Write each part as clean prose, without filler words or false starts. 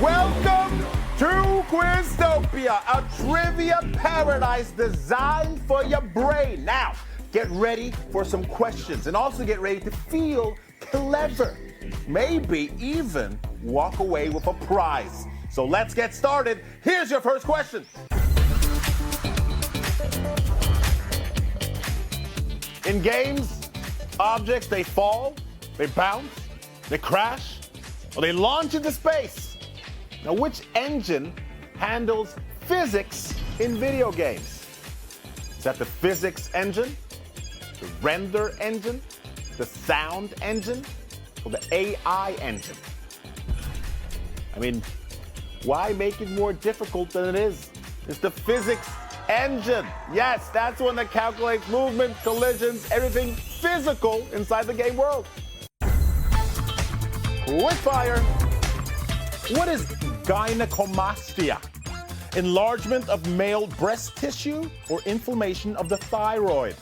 Welcome to Quiztopia, a trivia paradise designed for your brain. Now, get ready for some questions and also get ready to feel clever. Maybe even walk away with a prize. So let's get started. Here's your first question. In games, objects, they fall, they bounce, they crash, or they launch into space. Now, which engine handles physics in video games? Is that the physics engine, the render engine, the sound engine, or the AI engine? I mean, why make it more difficult than it is? It's the physics engine. Yes, that's one that calculates movement, collisions, everything physical inside the game world. Quick fire. What is gynecomastia? Enlargement of male breast tissue or inflammation of the thyroid?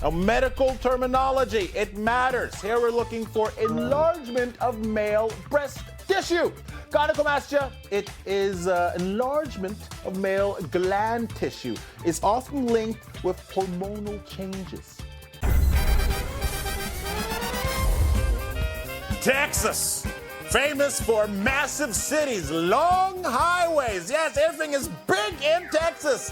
Now, medical terminology, it matters. Here we're looking for enlargement of male breast tissue. Gynecomastia, it is enlargement of male gland tissue. It's often linked with hormonal changes. Texas, famous for massive cities, long highways. Yes, everything is big in Texas.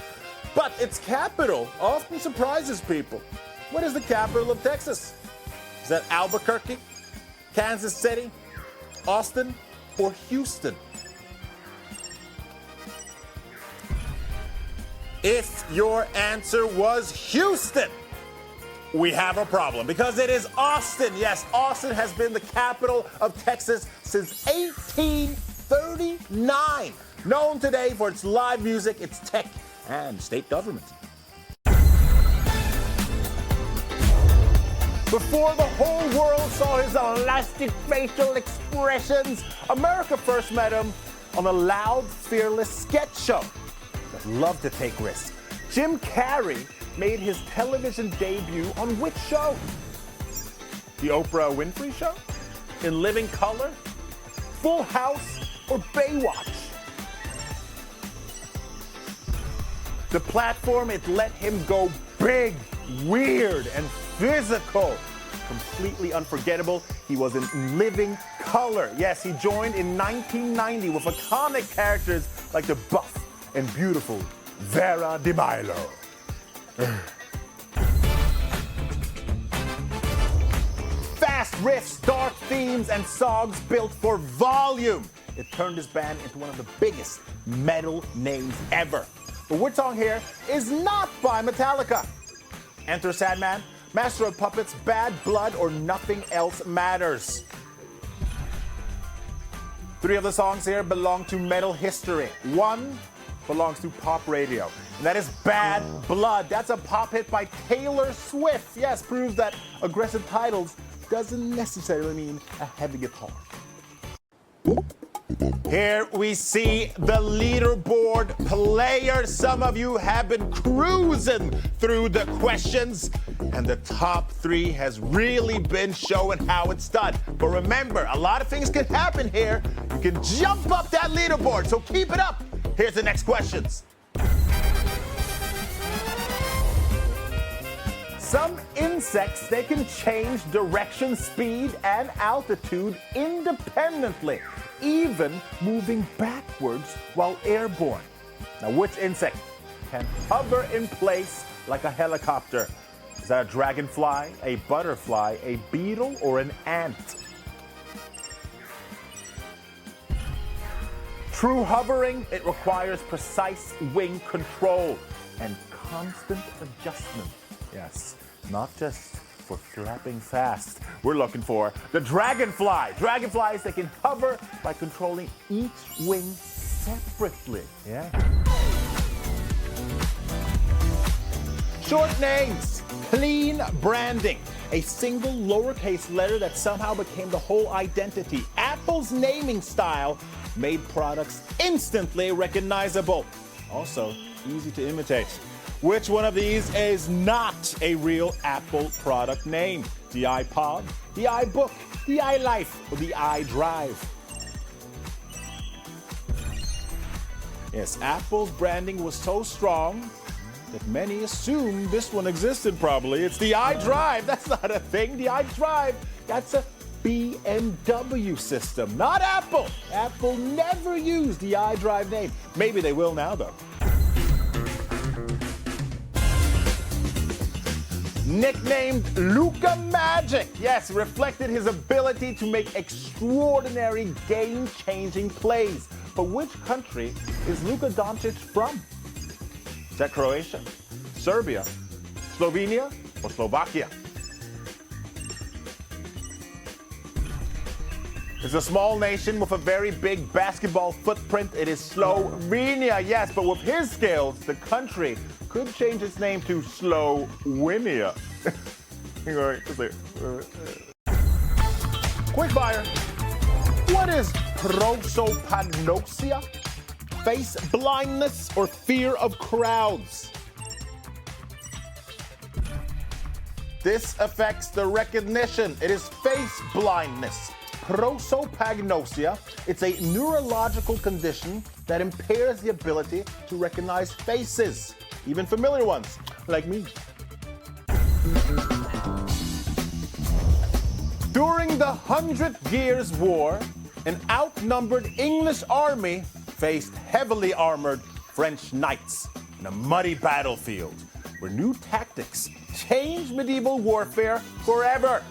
But its capital often surprises people. What is the capital of Texas? Is that Albuquerque, Kansas City, Austin, or Houston? If your answer was Houston, we have a problem because it is Austin. Yes, Austin has been the capital of Texas since 1839. Known today for its live music, its tech, and state government. Before the whole world saw his elastic facial expressions, America first met him on a loud, fearless sketch show that loved to take risks. Jim Carrey made his television debut on which show? The Oprah Winfrey Show? In Living Color? Full House? Or Baywatch? The platform, it let him go big, weird, and physical. Completely unforgettable. He was in Living Color. Yes, he joined in 1990 with iconic characters like the buff and beautiful Vera Di Milo. Fast riffs, dark themes, and songs built for volume. It turned his band into one of the biggest metal names ever. But what song here is not by Metallica? Enter Sandman, Master of Puppets, Bad Blood, or Nothing Else Matters. 3 of the songs here belong to metal history. 1 belongs to pop radio, and that is Bad Blood. That's a pop hit by Taylor Swift. Yes, proves that aggressive titles doesn't necessarily mean a heavy guitar. Here we see the leaderboard players. Some of you have been cruising through the questions, and the top three has really been showing how it's done. But remember, a lot of things can happen here. You can jump up that leaderboard, so keep it up. Here's the next questions. Some insects, they can change direction, speed, and altitude independently, even moving backwards while airborne. Now, which insect can hover in place like a helicopter? Is that a dragonfly, a butterfly, a beetle, or an ant? True hovering, it requires precise wing control and constant adjustment. Yes, not just for flapping fast. We're looking for the dragonfly. Dragonflies that can hover by controlling each wing separately. Yeah. Short names, clean branding. A single lowercase letter that somehow became the whole identity. Apple's naming style made products instantly recognizable. Also, easy to imitate. Which one of these is not a real Apple product name? The iPod, the iBook, the iLife, or the iDrive? Yes, Apple's branding was so strong that many assumed this one existed probably. It's the iDrive. That's not a thing. The iDrive, that's a BMW system, not Apple. Apple never used the iDrive name. Maybe they will now, though. Nicknamed Luka Magic, yes, reflected his ability to make extraordinary game-changing plays. But which country is Luka Doncic from? Is that Croatia, Serbia, Slovenia, or Slovakia? It's a small nation with a very big basketball footprint. It is Slovenia, yes, but with his skills, the country could change its name to Slovenia. Quick fire. What is prosopagnosia? Face blindness or fear of crowds? This affects the recognition. It is face blindness. Prosopagnosia, it's a neurological condition that impairs the ability to recognize faces, even familiar ones, like me. During the 100 Years' War, an outnumbered English army faced heavily armored French knights in a muddy battlefield where new tactics changed medieval warfare forever.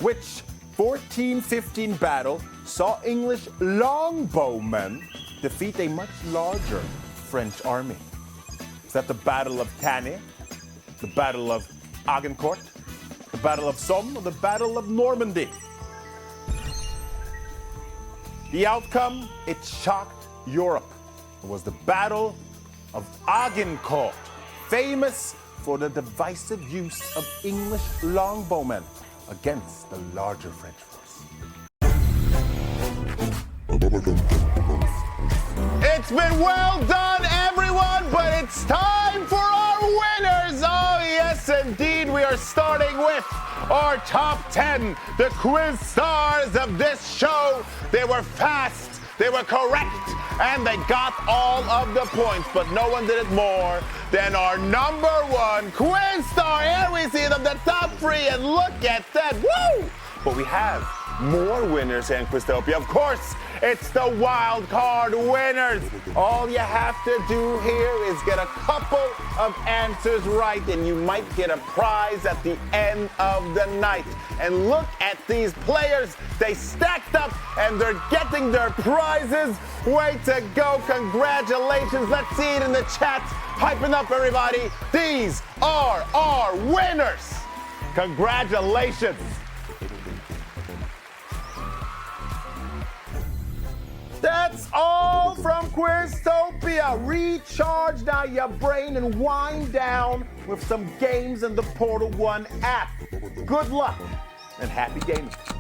Which 1415 battle saw English longbowmen defeat a much larger French army? Is that the Battle of Cannae, the Battle of Agincourt, the Battle of Somme, or the Battle of Normandy? The outcome, it shocked Europe. It was the Battle of Agincourt, famous for the divisive use of English longbowmen against the larger French force. It's been well done, everyone, but it's time for our winners. Oh, yes, indeed. We are starting with our top 10, the quiz stars of this show. They were fast, they were correct, and they got all of the points, but no one did it more than our number one quiz star. Here we see them, the top three, and look at that. Woo! But we have more winners here in Quiztopia. Of course, it's the wild card winners. All you have to do here is get a couple of answers right, and you might get a prize at the end of the night. And look at these players. They stacked up, and they're getting their prizes. Way to go. Congratulations. Let's see it in the chat. Piping up, everybody. These are our winners. Congratulations. That's all from Quiztopia. Recharge now your brain and wind down with some games in the PortalOne app. Good luck and happy gaming.